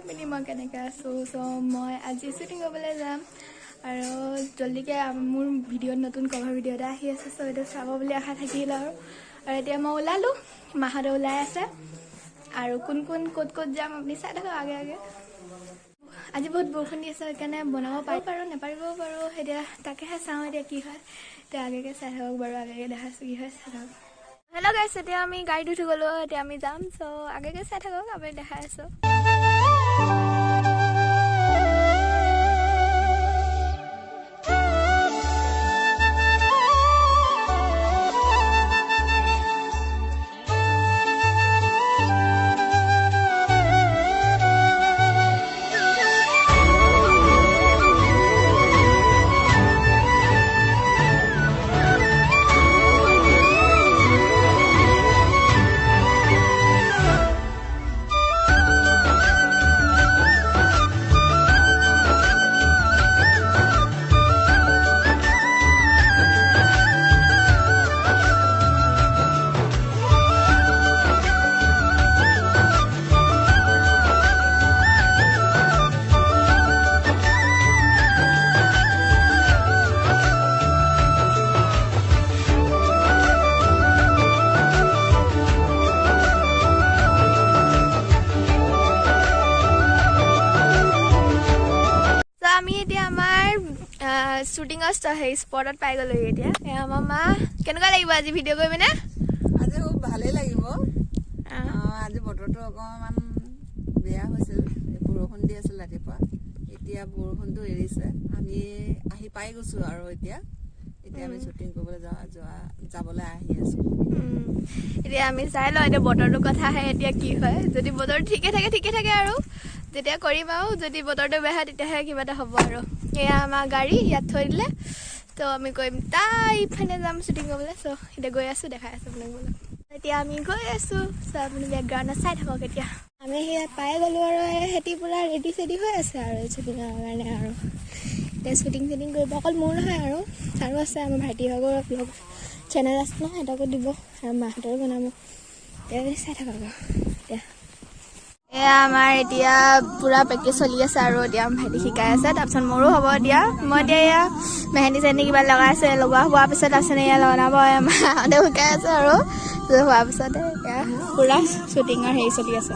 পিনি মই কেনেকৈ আছোঁ। চ' মই আজি শ্বুটিং কৰিবলৈ যাম আৰু জলদিকৈ মোৰ ভিডিঅ'ত নতুন কভাৰ ভিডিঅ' এটা আহি আছে। চ' এইটো চাব বুলি আশা থাকিল আৰু এতিয়া মই ওলালোঁ, মাহঁতে ওলাই আছে আৰু কোন কোন ক'ত ক'ত যাম আপুনি চাই থাকক আগে আগে। আজি বহুত বৰষুণ দি আছে, সেইকাৰণে বনাব পাৰিব পাৰোঁ নাপাৰিবও পাৰোঁ। এতিয়া তাকেহে চাওঁ এতিয়া কি হয়। এতিয়া আগেকৈ চাই থাকক বাৰু, আগেকৈ দেখাইছোঁ কি হয় চাই থাকক। হেল্ল' গাইছ, এতিয়া আমি গাড়ীত উঠি গ'লোঁ, এতিয়া আমি যাম। চ' আগেকৈ চাই থাকক, আমি দেখাই আছোঁ। আমি এতিয়া আমাৰ শ্বুটিঙৰ সেই স্পটত পাই গ'লো। এতিয়া আমাৰ মা কেনেকুৱা লাগিব আজি ভিডিঅ' কৰি পিনে? আজি খুব ভালেই লাগিব। আজি বতৰটো অকণমান বেয়া হৈছিল, বৰষুণ দি আছিল ৰাতিপুৱা, এতিয়া বৰষুণটো এৰিছে। আমি আহি পাই গৈছোঁ আৰু এতিয়া আমি শ্বুটিং কৰিবলৈ যাবলৈ আহি আছোঁ। এতিয়া আমি চাই লওঁ এতিয়া বতৰটোৰ কথাহে এতিয়া কি হয়। যদি বতৰ ঠিকে থাকে আৰু তেতিয়া কৰিম, আৰু যদি বতৰটো বেয়া হয় তেতিয়াহে কিবা এটা হ'ব আৰু। এয়া আমাৰ গাড়ী ইয়াত থৈ দিলে, তো আমি কৰিম তাই ইফালে যাম শ্বুটিং কৰিবলৈ। চ' এতিয়া গৈ আছোঁ, দেখাই আছোঁ আপোনাক বোলো। এতিয়া আমি গৈ আছোঁ, চ' আপুনি বেকগ্ৰাউণ্ডত চাই থাকক। এতিয়া আমি সেয়া পাই গ'লোঁ আৰু সিহঁতি পূৰা ৰেডি চেডি হৈ আছে আৰু শ্বুটিঙৰ কাৰণে। আৰু এতিয়া শ্বুটিং কৰিব অকল মোৰ নহয় আৰু আছে আমাৰ ভাইটিভাগৰ ব্লগ চেনেল আছে নহয়, সিহঁতকো দিব আৰু মাহঁতৰো বনাব। এতিয়া চাই থাকক আৰু। এতিয়া এয়া আমাৰ এতিয়া পূৰা প্ৰেক্টিচ চলি আছে আৰু এতিয়া ভাইটি শিকাই আছে, তাৰপিছত মোৰো হ'ব। এতিয়া মই এতিয়া এয়া মেহেন্দি চেহেন্দি কিবা লগাই আছে, হোৱাৰ পিছত তাৰপিছত এয়া লগাব মাহঁতে শিকাই আছে আৰু হোৱাৰ পিছতে এতিয়া পূৰা শ্বুটিঙৰ হেৰি চলি আছে।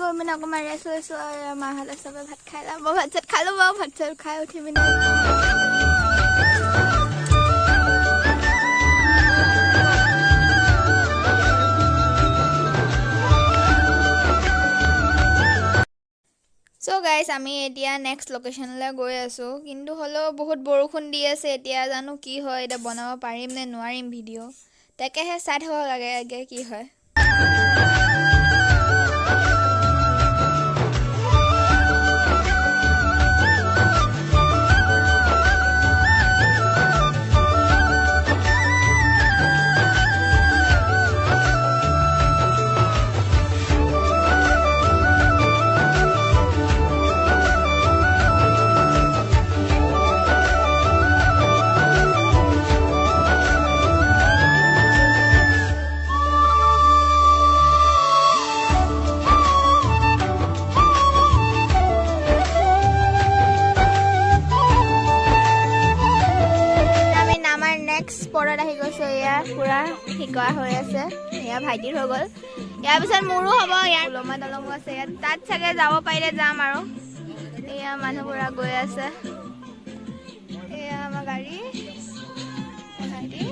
গৈ মানে অকণমান ৰেষ্ট লৈছোঁ আৰু মাহঁতে চবে ভাত খাই যাম। মই ভাত চাত খালোঁ বাৰু, ভাত চাত খাই উঠি পিনে চ' গাইজ আমি এতিয়া নেক্সট লোকেশ্যনলৈ গৈ আছোঁ, কিন্তু হ'লেও বহুত বৰষুণ দি আছে। এতিয়া জানো কি হয়, এতিয়া বনাব পাৰিম নে নোৱাৰিম ভিডিঅ', তাকেহে চাই থাকক আগে আগে কি হয়। নেক্সট স্পটত আহি গৈছোঁ। এয়া পুৰা শিকোৱা হৈ আছে, এয়া ভাইটিৰ হৈ গ'ল। ইয়াৰ পিছত মোৰো হ'ব। ইয়াৰ ওলমা দলঙো আছে ইয়াত, তাত চাগে যাব পাৰিলে যাম আৰু। এয়া মানুহবোৰা গৈ আছে, এয়া আমাৰ গাড়ী ভাইটি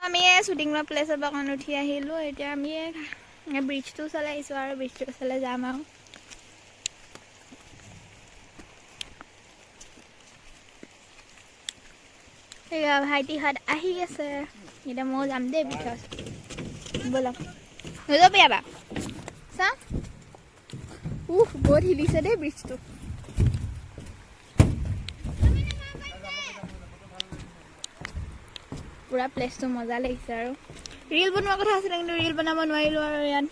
আমি শ্বুটিং প্লেচৰ পৰা অকণ উঠি আহিলোঁ। এতিয়া আমি ব্ৰিজটো চলাই আহিছোঁ আৰু ব্ৰিজটো চালে যাম আৰু। এয়া ভাইটিহঁত আহি আছে, এতিয়া মই যাম দেই ব্ৰিজত। ব'লক যাবি এবাৰ চা। বহুত হিলিছে দেই ব্ৰিজটো। পুৰা প্লেচটো মজা লাগিছে আৰু ৰিল বনোৱাৰ কথা আছিলে, কিন্তু ৰিল বনাব নোৱাৰিলোঁ আৰু। ইয়াত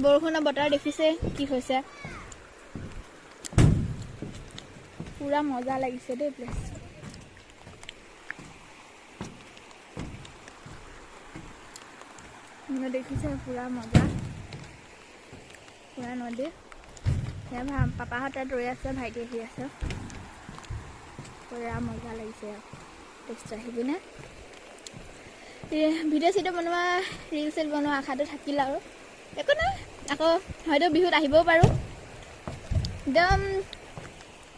বৰষুণৰ বতৰ দেখিছে কি হৈছে, পুৰা মজা লাগিছে দেই প্লেচ। দেখিছে পুৰা মজা, পুৰা নদী। পাপাহঁত তাত ৰৈ আছে, ভাইটি আহি আছে, পুৰা মজা লাগিছে আৰু প্লেচটো আহি পিনে। ভিডিঅ' চিডিঅ' বনোৱা, ৰিল চিল বনোৱা আশাটো থাকিল আৰু একো নাই। আকৌ হয়তো বিহুত আহিবও পাৰোঁ। একদম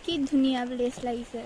কি ধুনীয়া প্লেচ লাগিছে।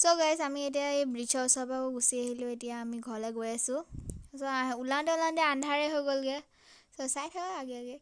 চ' গাইজ, আমি এতিয়া এই ব্ৰিজৰ ওচৰৰ পৰা গুচি আহিলোঁ। এতিয়া আমি ঘৰলৈ গৈ আছোঁ। চ' ওলাওঁতে আন্ধাৰে হৈ গ'লগৈ। চ' চাই থাক আগে আগে।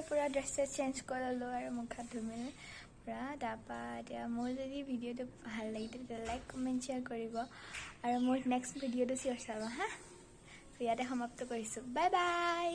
পুৰা ড্ৰেছ চেঞ্জ কৰি ল'লোঁ আৰু মুখ হাত ধুই মেলি পুৰা। তাৰপৰা এতিয়া মোৰ যদি ভিডিঅ'টো ভাল লাগিলে তেতিয়া লাইক কমেণ্ট শ্বেয়াৰ কৰিব আৰু মোৰ নেক্সট ভিডিঅ'টো চিয়'ৰ চাব হা। ইয়াতে সমাপ্ত কৰিছোঁ, বাই বাই।